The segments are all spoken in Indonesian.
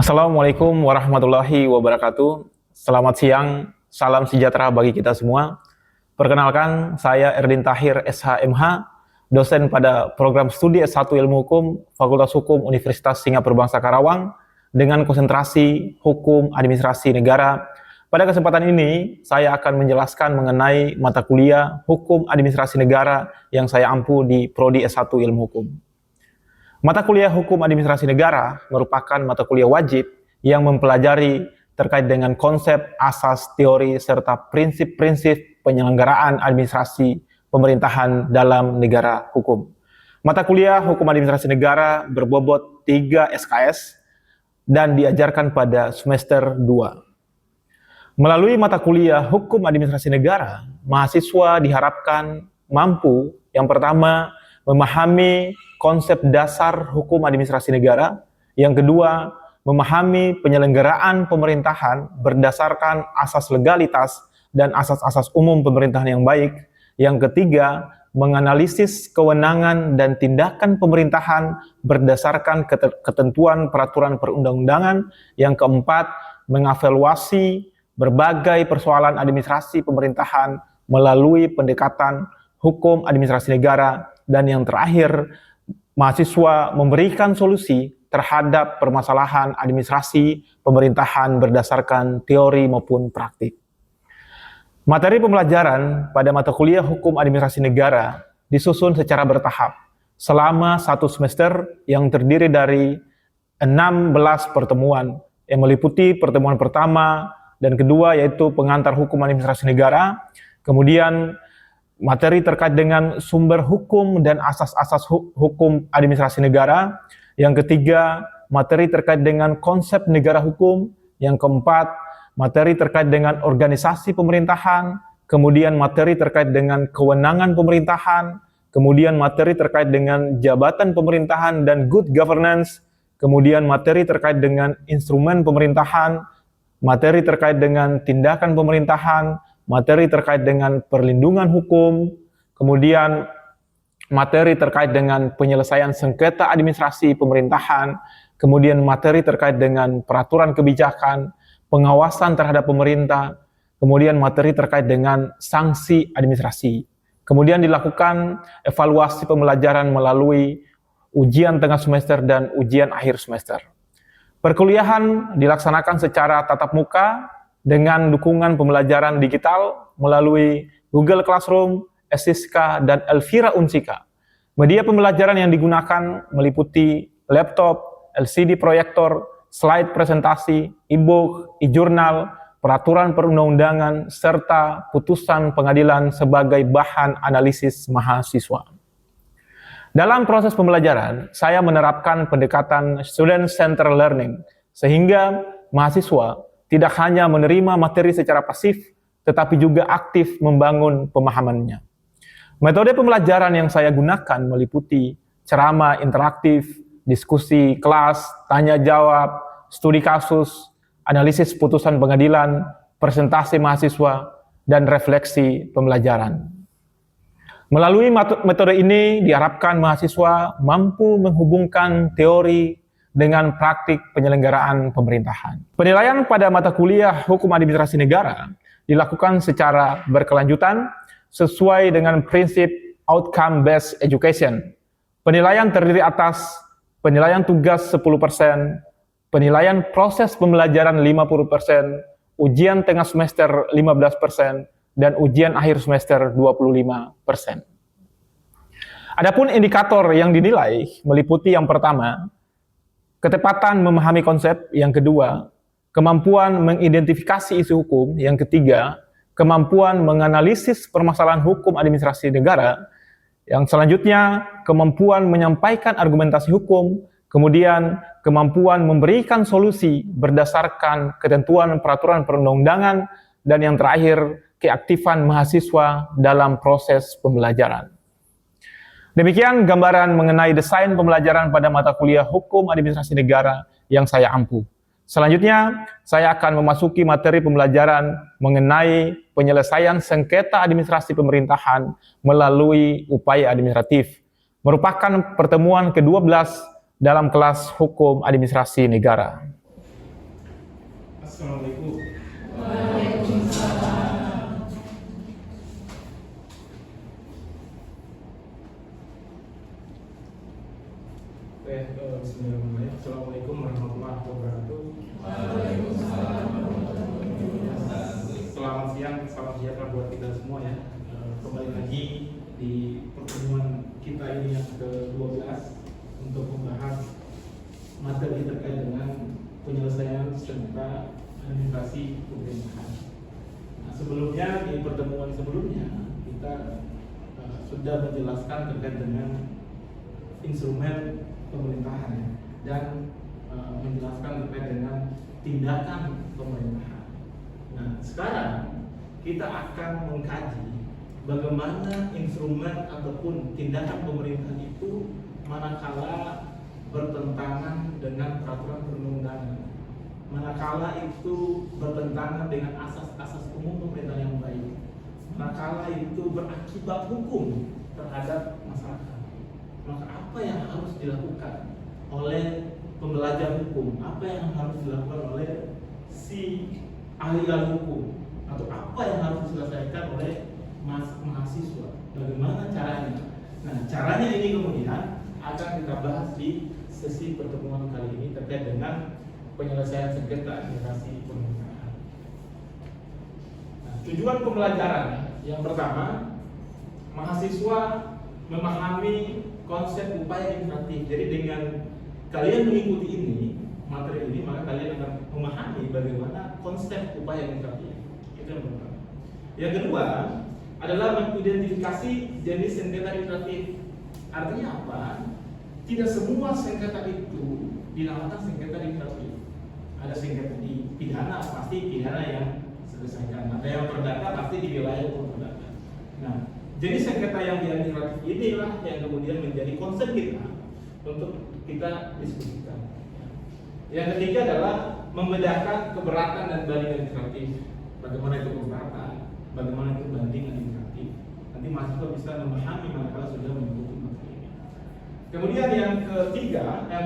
Assalamualaikum warahmatullahi wabarakatuh. Selamat siang, salam sejahtera bagi kita semua. Perkenalkan, saya Erdin Tahir, SHMH, dosen pada program studi S1 Ilmu Hukum, Fakultas Hukum Universitas Singapura Bangsa Karawang, dengan konsentrasi Hukum Administrasi Negara. Pada kesempatan ini, saya akan menjelaskan mengenai mata kuliah Hukum Administrasi Negara yang saya ampu di Prodi S1 Ilmu Hukum. Mata kuliah Hukum Administrasi Negara merupakan mata kuliah wajib yang mempelajari terkait dengan konsep, asas, teori, serta prinsip-prinsip penyelenggaraan administrasi pemerintahan dalam negara hukum. Mata kuliah Hukum Administrasi Negara berbobot 3 SKS dan diajarkan pada semester 2. Melalui mata kuliah Hukum Administrasi Negara, mahasiswa diharapkan mampu, yang pertama, memahami konsep dasar hukum administrasi negara. Yang kedua, memahami penyelenggaraan pemerintahan berdasarkan asas legalitas dan asas-asas umum pemerintahan yang baik. Yang ketiga, menganalisis kewenangan dan tindakan pemerintahan berdasarkan ketentuan peraturan perundang-undangan. Yang keempat, mengevaluasi berbagai persoalan administrasi pemerintahan melalui pendekatan hukum administrasi negara. Dan yang terakhir, mahasiswa memberikan solusi terhadap permasalahan administrasi pemerintahan berdasarkan teori maupun praktik. Materi pembelajaran pada mata kuliah Hukum Administrasi Negara disusun secara bertahap selama 1 semester yang terdiri dari 16 pertemuan yang meliputi pertemuan pertama dan kedua yaitu pengantar Hukum Administrasi Negara, kemudian materi terkait dengan sumber hukum dan asas-asas hukum administrasi negara. Yang ketiga, materi terkait dengan konsep negara hukum. Yang keempat, materi terkait dengan organisasi pemerintahan. Kemudian materi terkait dengan kewenangan pemerintahan. Kemudian materi terkait dengan jabatan pemerintahan dan good governance. Kemudian materi terkait dengan instrumen pemerintahan. Materi terkait dengan tindakan pemerintahan. Materi terkait dengan perlindungan hukum, kemudian materi terkait dengan penyelesaian sengketa administrasi pemerintahan, kemudian materi terkait dengan peraturan kebijakan, pengawasan terhadap pemerintah, kemudian materi terkait dengan sanksi administrasi. Kemudian dilakukan evaluasi pembelajaran melalui ujian tengah semester dan ujian akhir semester. Perkuliahan dilaksanakan secara tatap muka, dengan dukungan pembelajaran digital melalui Google Classroom, Esiska, dan Elvira Unsika. Media pembelajaran yang digunakan meliputi laptop, LCD proyektor, slide presentasi, e-book, e-jurnal, peraturan perundang-undangan, serta putusan pengadilan sebagai bahan analisis mahasiswa. Dalam proses pembelajaran, saya menerapkan pendekatan student-centered learning, sehingga mahasiswa tidak hanya menerima materi secara pasif, tetapi juga aktif membangun pemahamannya. Metode pembelajaran yang saya gunakan meliputi ceramah interaktif, diskusi kelas, tanya jawab, studi kasus, analisis putusan pengadilan, presentasi mahasiswa, dan refleksi pembelajaran. Melalui metode ini diharapkan mahasiswa mampu menghubungkan teori dengan praktik penyelenggaraan pemerintahan. Penilaian pada mata kuliah Hukum Administrasi Negara dilakukan secara berkelanjutan sesuai dengan prinsip outcome-based education. Penilaian terdiri atas penilaian tugas 10%, penilaian proses pembelajaran 50%, ujian tengah semester 15%, dan ujian akhir semester 25%. Adapun indikator yang dinilai meliputi yang pertama, ketepatan memahami konsep. Yang kedua, kemampuan mengidentifikasi isu hukum. Yang ketiga, kemampuan menganalisis permasalahan hukum administrasi negara. Yang selanjutnya, kemampuan menyampaikan argumentasi hukum. Kemudian, kemampuan memberikan solusi berdasarkan ketentuan peraturan perundang-undangan. Dan yang terakhir, keaktifan mahasiswa dalam proses pembelajaran. Demikian gambaran mengenai desain pembelajaran pada mata kuliah Hukum Administrasi Negara yang saya ampu. Selanjutnya, saya akan memasuki materi pembelajaran mengenai penyelesaian sengketa administrasi pemerintahan melalui upaya administratif, merupakan pertemuan ke-12 dalam kelas Hukum Administrasi Negara. Assalamualaikum. Bismillahirrahmanirrahim. Assalamualaikum warahmatullahi wabarakatuh. Selamat siang, salam sejahtera buat kita semua ya. Kembali lagi di pertemuan kita ini yang ke-12 untuk membahas materi terkait dengan penyelesaian sengketa administrasi pemerintahan. Nah, sebelumnya di pertemuan sebelumnya kita sudah menjelaskan terkait dengan instrumen pemerintahan dan menjelaskan terkait dengan tindakan pemerintahan. Nah, sekarang kita akan mengkaji bagaimana instrumen ataupun tindakan pemerintahan itu manakala bertentangan dengan peraturan perundang-undangan, manakala itu bertentangan dengan asas-asas umum pemerintahan yang baik, manakala itu berakibat hukum terhadap masyarakat. Maka apa yang harus dilakukan oleh pembelajar hukum, apa yang harus dilakukan oleh si ahli hukum, atau apa yang harus diselesaikan oleh mahasiswa, bagaimana caranya. Nah, caranya ini kemudian akan kita bahas di sesi pertemuan kali ini terkait dengan penyelesaian sengketa administrasi pemerintahan. Nah, tujuan pembelajaran yang pertama, mahasiswa memahami konsep upaya administratif. Jadi dengan kalian mengikuti ini, materi ini, maka kalian akan memahami bagaimana konsep upaya administratif. Itu yang pertama. Yang kedua adalah mengidentifikasi jenis sengketa administratif. Artinya apa? Tidak semua sengketa itu dinamakan sengketa administratif. Ada sengketa di pidana, pasti pidana yang selesaikan. Ada yang perdata, pasti di wilayah hukum perdata. Nah, jadi sengketa yang di administratif inilah yang kemudian menjadi konsep kita untuk kita diskusikan. Yang ketiga adalah membedakan keberatan dan banding administratif. Bagaimana itu keberatan, bagaimana itu banding administratif. Nanti mahasiswa bisa memahami manakala sudah mengikuti materi ini. Kemudian yang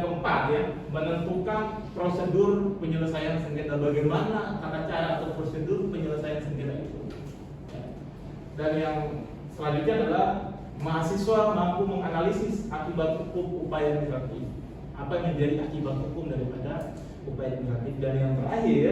keempat ya, menentukan prosedur penyelesaian sengketa. Bagaimana tata cara atau prosedur penyelesaian sengketa itu. Dan yang selanjutnya adalah mahasiswa mampu menganalisis akibat hukum upaya administratif. Apa yang menjadi akibat hukum daripada upaya administratif. Dan yang terakhir,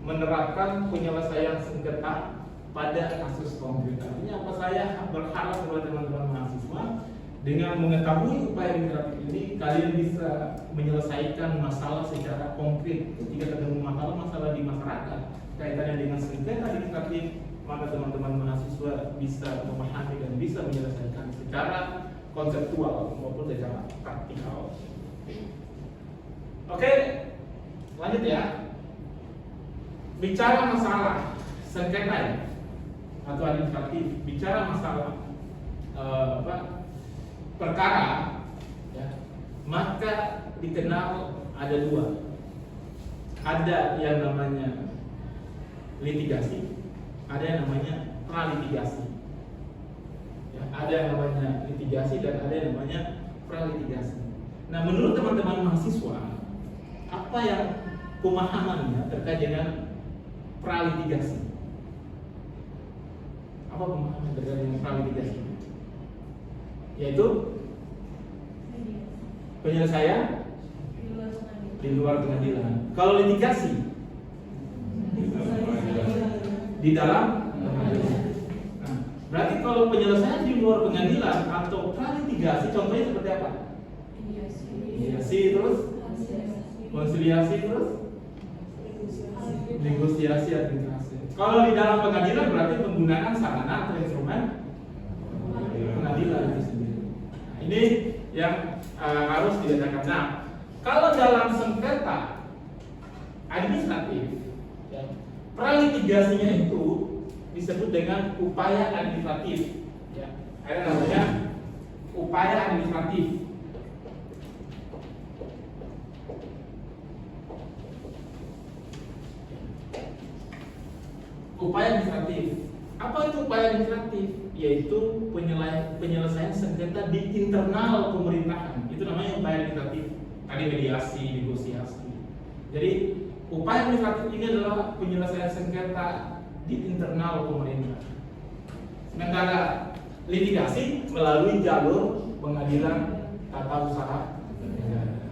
menerapkan penyelesaian sengketa pada kasus konkret. Artinya apa, saya berharap kepada teman-teman mahasiswa dengan mengetahui upaya administratif ini, kalian bisa menyelesaikan masalah secara konkret. Ketika ketemu masalah di masyarakat kaitannya dengan sengketa administratif, maka teman-teman mahasiswa bisa memahami dan bisa menyelesaikan secara konseptual maupun secara praktikal. Oke, lanjut ya. Bicara masalah sengketa atau administratif, bicara masalah perkara, ya, maka dikenal ada dua. Ada yang namanya litigasi, ada yang namanya pralitigasi. Ya, ada yang namanya litigasi dan ada yang namanya pralitigasi. Nah, menurut teman-teman mahasiswa, apa yang pemahamannya terkait dengan pralitigasi? Apa pemahaman terkait dengan pralitigasi? Yaitu penyelesaian di luar pengadilan. Kalau litigasi di dalam pengadilan. Nah, berarti kalau penyelesaian di luar pengadilan atau pralitigasi, contohnya seperti apa? Mediasi, terus konsiliasi, terus negosiasi, arbitrase. Kalau di dalam pengadilan berarti penggunaan sarana atau instrumen pengadilan itu sendiri. Nah, ini yang harus dibedakan. Nah, kalau dalam sengketa administratif, ya, pralitigasinya itu disebut dengan upaya administratif. Ya, ada namanya upaya administratif. Upaya administratif. Apa itu upaya administratif? Yaitu penyelesaian sengketa di internal pemerintahan. Itu namanya upaya administratif. Tadi mediasi, negosiasi. Jadi upaya administratif ini adalah penyelesaian sengketa di internal pemerintah. Sementara litigasi melalui jalur pengadilan tata usaha negara.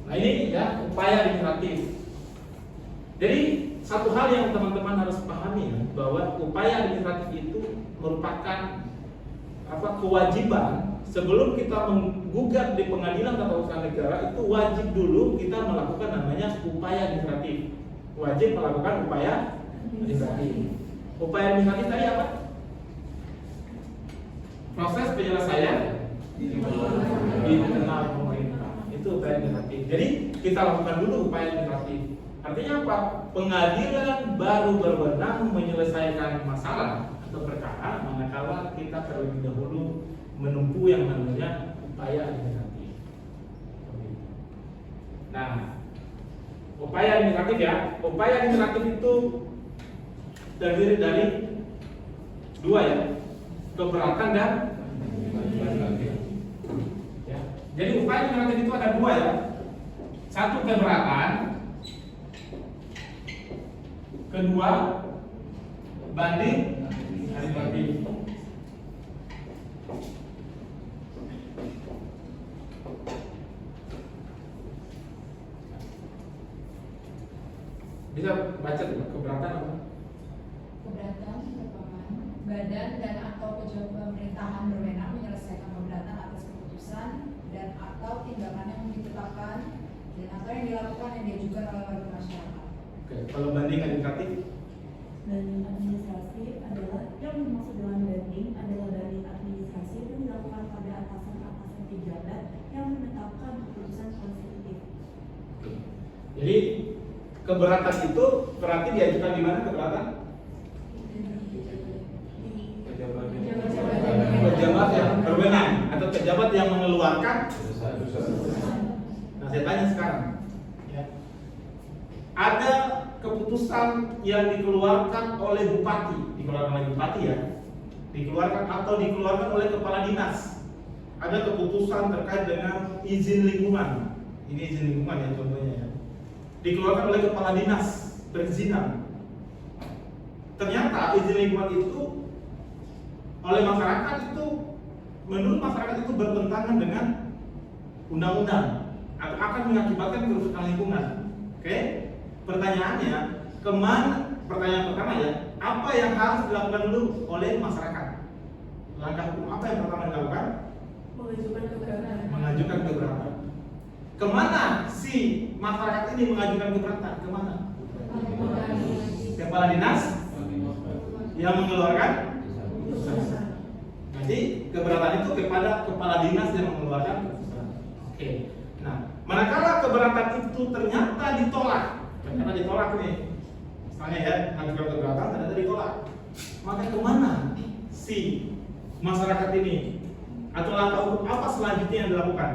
Nah ini ya upaya administratif. Jadi satu hal yang teman-teman harus pahami ya, bahwa upaya administratif itu merupakan kewajiban sebelum kita menggugat di pengadilan tata usaha negara, itu wajib dulu kita melakukan namanya upaya administratif. Wajib melakukan upaya administratif. Upaya administratif tadi apa? Proses penyelesaian di internal pemerintah. Itu upaya administratif. Jadi kita lakukan dulu upaya administratif. Artinya apa? Pengadilan baru berwenang menyelesaikan masalah atau perkara manakala kita terlebih dahulu menempuh yang namanya upaya administratif. Nah, upaya administratif ya, upaya administratif itu terdiri dari dua ya, keberatan dan ya. Jadi upaya administratif itu ada dua ya, satu keberatan, kedua banding administratif. Bisa baca keberatan apa? Keberatan merupakan badan dan atau pejabat pemerintahan berwenang menyelesaikan keberatan atas keputusan dan atau tindakan yang ditetapkan dan atau yang dilakukan yang diajukan oleh warga masyarakat. Oke, kalau banding administratif? Banding administrasi adalah yang dimaksud dengan banding adalah banding administrasi yang dilakukan pada atasan-atasan pejabat yang menetapkan keputusan konstitutif. Jadi keberatan itu berarti diajukan di mana keberatan? Pejabat yang berwenang atau pejabat yang mengeluarkan. Nah, saya tanya sekarang, ya. Ada keputusan yang dikeluarkan oleh bupati, dikeluarkan atau dikeluarkan oleh kepala dinas. Ada keputusan terkait dengan izin lingkungan. Ini izin lingkungan ya contohnya ya. Dikeluarkan oleh kepala dinas perizinan. Ternyata izin lingkungan itu oleh masyarakat itu, menurut masyarakat itu bertentangan dengan undang-undang atau akan mengakibatkan kerusakan lingkungan. Oke? Pertanyaannya, pertanyaan pertama ya, apa yang harus dilakukan dulu oleh masyarakat? Langkah hukum apa yang pertama dilakukan? Mengajukan keberatan. Kemana si masyarakat ini mengajukan keberatan? Kemana? Kepala dinas yang mengeluarkan. Jadi keberatan itu kepada kepala dinas yang mengeluarkan. Oke. Nah, manakala keberatan itu ternyata ditolak nih, misalnya ya, mengajukan keberatan ternyata ditolak, maka kemana si masyarakat ini atau langkah hukum apa selanjutnya yang dilakukan?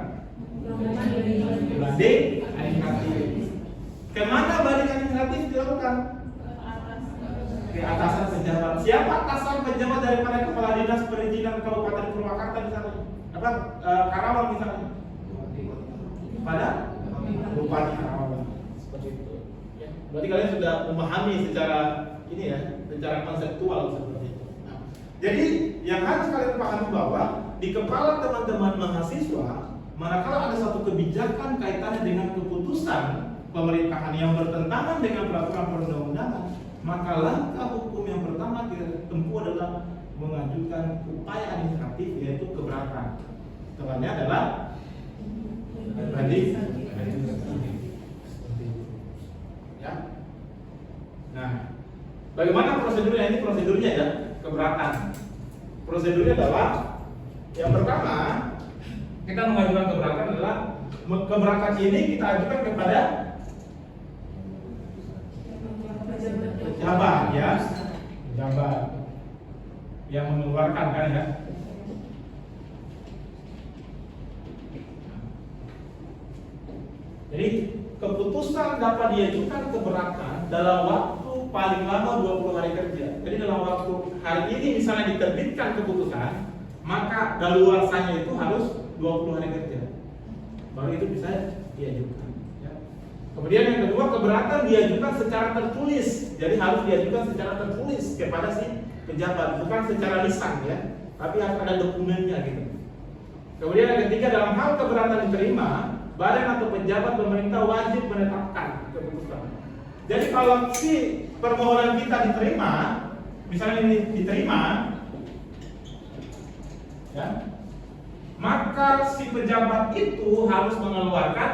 Banding administratif. Kemana banding administratif dilakukan? Ke atasan pejabat. Siapa atasan pejabat daripada kepala dinas perizinan Kabupaten Purwakarta misalnya? Karawang misalnya? Pada Bupati Karawang. Seperti itu. Ya. Berarti kalian sudah memahami secara ini ya, secara konseptual seperti itu. Nah, jadi yang harus kalian pahami bahwa di kepala teman-teman mahasiswa, manakala ada satu kebijakan kaitannya dengan keputusan pemerintahan yang bertentangan dengan peraturan perundang-undangan, maka langkah hukum yang pertama kita tempuh adalah mengajukan upaya administratif, yaitu keberatan. Setelahnya adalah banding administratif. Ya. Nah, bagaimana prosedurnya? Ini prosedurnya ya, keberatan. Prosedurnya adalah yang pertama, kita mengajukan keberatan adalah keberatan ini kita ajukan kepada pejabat ya, pejabat yang mengeluarkan kan ya. Jadi keputusan dapat diajukan keberatan dalam waktu paling lama 20 hari kerja. Jadi dalam waktu hari ini misalnya diterbitkan keputusan, maka daluarsanya itu harus 20 hari kerja. Baru itu bisa diajukan. Ya. Kemudian yang kedua, keberatan diajukan secara tertulis. Jadi harus diajukan secara tertulis kepada si pejabat, bukan secara lisan ya, tapi harus ada dokumennya gitu. Kemudian yang ketiga, dalam hal keberatan diterima, badan atau pejabat pemerintah wajib menetapkan keputusan. Jadi kalau si permohonan kita diterima, misalnya ini diterima, ya, maka si pejabat itu harus mengeluarkan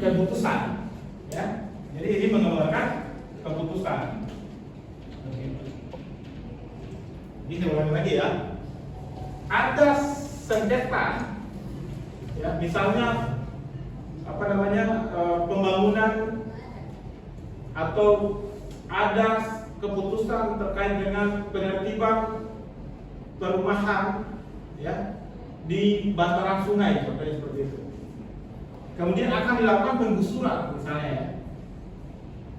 keputusan, ya. Jadi ini mengeluarkan keputusan. Ini saya ulangi lagi ya. Ada sengketa, ya, misalnya pembangunan atau ada keputusan terkait dengan penertiban perumahan, ya, di bantaran sungai seperti itu. Kemudian akan dilakukan penggusuran misalnya ya.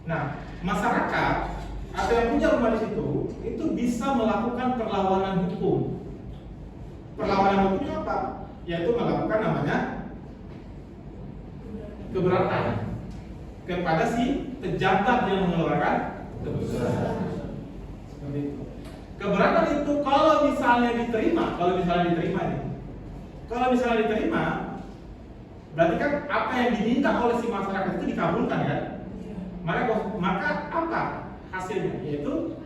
Nah, masyarakat atau yang punya rumah di situ itu bisa melakukan perlawanan hukum. Perlawanan hukumnya apa? Yaitu melakukan namanya keberatan kepada si pejabat yang mengeluarkan keputusan. Seperti itu. Keberatan itu kalau misalnya diterima berarti kan apa yang diminta oleh si masyarakat itu dikabulkan ya. Maka apa hasilnya? Yaitu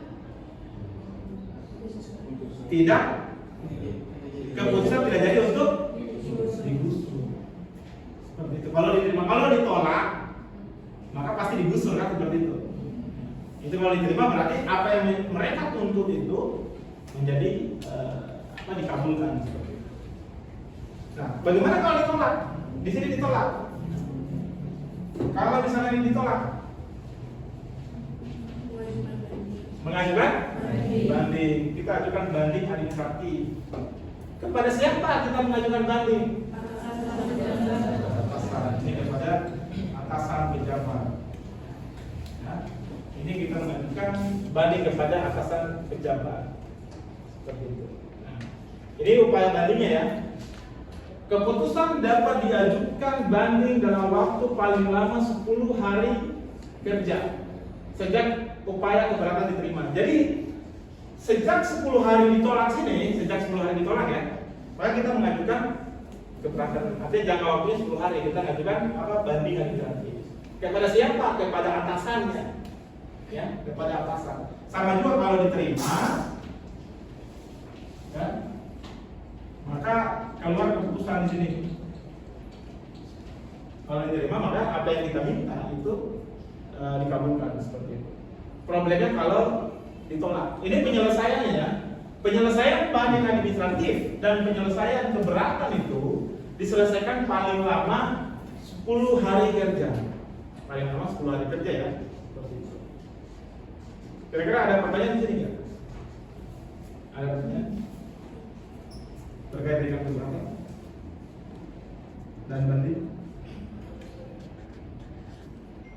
keputusan tidak jadi untuk digusur. Seperti itu. Kalau diterima, kalau ditolak, maka pasti digusur kan, seperti itu. Itu kalau diterima berarti apa yang mereka tuntut itu menjadi dikabulkan. Seperti itu. Nah, bagaimana kalau ditolak? Di sini ditolak. Kalau misalnya ini ditolak, mengajukan banding. Kita ajukan banding administratif. Kepada siapa kita mengajukan banding? Atasan. Ini kepada atasan pejabat. Nah, ini kita mengajukan banding kepada atasan pejabat. Seperti itu. Nah, ini upaya bandingnya ya. Keputusan dapat diajukan banding dalam waktu paling lama 10 hari kerja sejak upaya keberatan diterima. Jadi sejak 10 hari ditolak ya, maka kita mengajukan keberatan. Artinya jangka waktunya 10 hari kita mengajukan banding administratif. Kepada siapa? Kepada atasannya. Ya, kepada atasan. Sama juga kalau diterima, ya, maka keluar keputusan di sini. Kalau diterima maka apa yang kita minta itu dikabulkan seperti itu. Problemnya kalau ditolak. Ini penyelesaiannya ya. Penyelesaian banding administratif dan penyelesaian keberatan itu diselesaikan paling lama 10 hari kerja. Paling lama 10 hari kerja ya. Seperti itu. Kira-kira ada pertanyaan di sini nggak? Ada pertanyaan? Terkait dengan keberatan dan banding?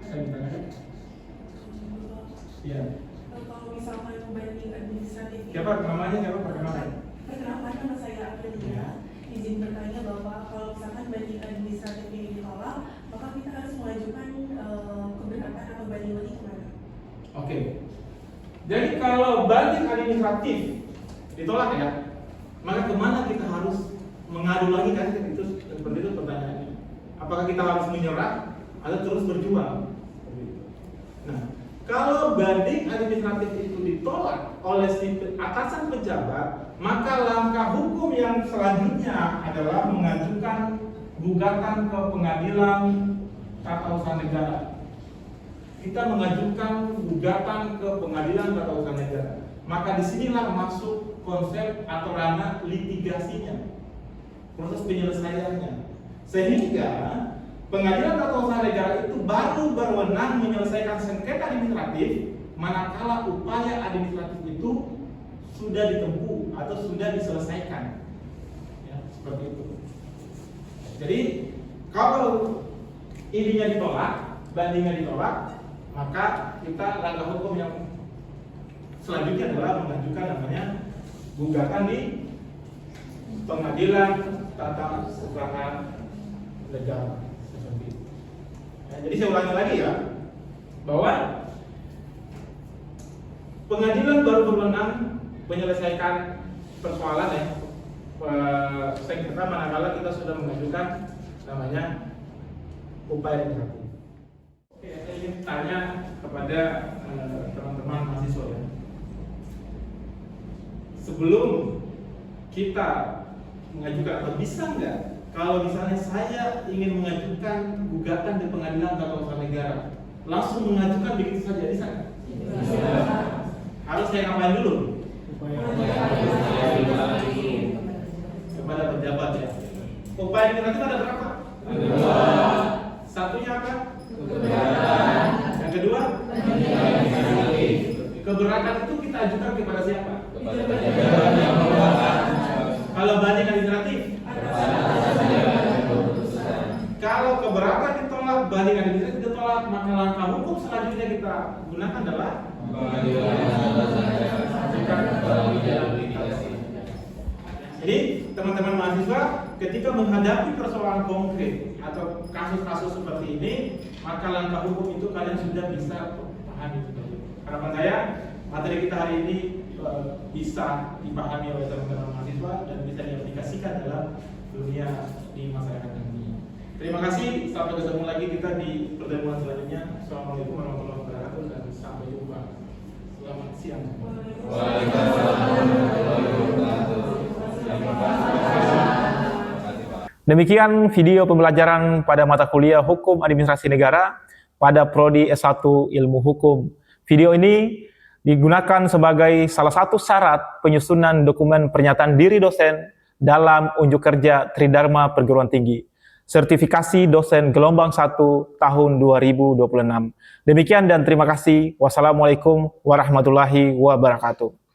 Saya ditanyakan? Iya. Kalau misalkan banding administratif, Siapa namanya? Siapa perkenalan? perkenalkan nama saya Aprilia. Izin bertanya bahwa kalau misalkan banding administratif ini ditolak, maka kita harus mengajukan keberatan atau banding lagi kemana? Oke. Jadi kalau banding administratif ditolak ya, maka kemana kita harus mengadu lagi kan? Itu seperti itu pertanyaannya. Apakah kita harus menyerah atau terus berjuang? Nah, kalau banding administratif itu ditolak oleh si atasan pejabat, maka langkah hukum yang selanjutnya adalah mengajukan gugatan ke pengadilan tata usaha negara. Kita mengajukan gugatan ke pengadilan tata usaha negara. Maka disinilah masuk konsep atau ranah litigasinya, proses penyelesaiannya. Sehingga pengadilan tata usaha negara itu baru berwenang menyelesaikan sengketa administratif manakala upaya administratif itu sudah ditempuh atau sudah diselesaikan. Ya, seperti itu. Jadi kalau ininya ditolak, bandingnya ditolak, maka kita langkah hukum yang selanjutnya adalah mengajukan namanya gugatan di pengadilan tata usaha legal seperti itu. Ya, jadi saya ulangi lagi ya, bahwa pengadilan baru berwenang menyelesaikan persoalan ya sengketa manakala kita sudah mengajukan namanya upaya integratif. Oke, saya ingin tanya kepada teman-teman mahasiswa ya. Sebelum kita mengajukan, atau bisa nggak kalau misalnya saya ingin mengajukan gugatan di pengadilan tata usaha negara, langsung mengajukan begitu saja, bisa nggak? Bisa. Harus saya ngapain dulu? Kepada pejabat ya. Upaya integratif ada berapa? Dua. Satunya apa? Keberatan. Yang kedua? Keberatan itu kita ajukan kepada siapa? Kepada pejabat yang berwenang. Kalau banding administratif? Kalau keberatan ditolak, banding administratif ditolak, maka langkah hukum selanjutnya kita gunakan adalah jadi teman-teman mahasiswa ketika menghadapi persoalan konkret atau kasus-kasus seperti ini, maka langkah hukum itu kalian sudah bisa pahami. Harapan saya materi kita hari ini bisa dipahami oleh teman-teman mahasiswa dan bisa diaplikasikan dalam dunia di masyarakat nanti. Terima kasih, sampai ketemu lagi kita di pertemuan selanjutnya. Assalamualaikum warahmatullahi wabarakatuh dan sampai jumpa. Selamat siang. Demikian video pembelajaran pada mata kuliah Hukum Administrasi Negara pada Prodi S1 Ilmu Hukum. Video ini digunakan sebagai salah satu syarat penyusunan dokumen pernyataan diri dosen dalam unjuk kerja Tridharma Perguruan Tinggi. Sertifikasi dosen gelombang 1 tahun 2026. Demikian dan terima kasih. Wassalamualaikum warahmatullahi wabarakatuh.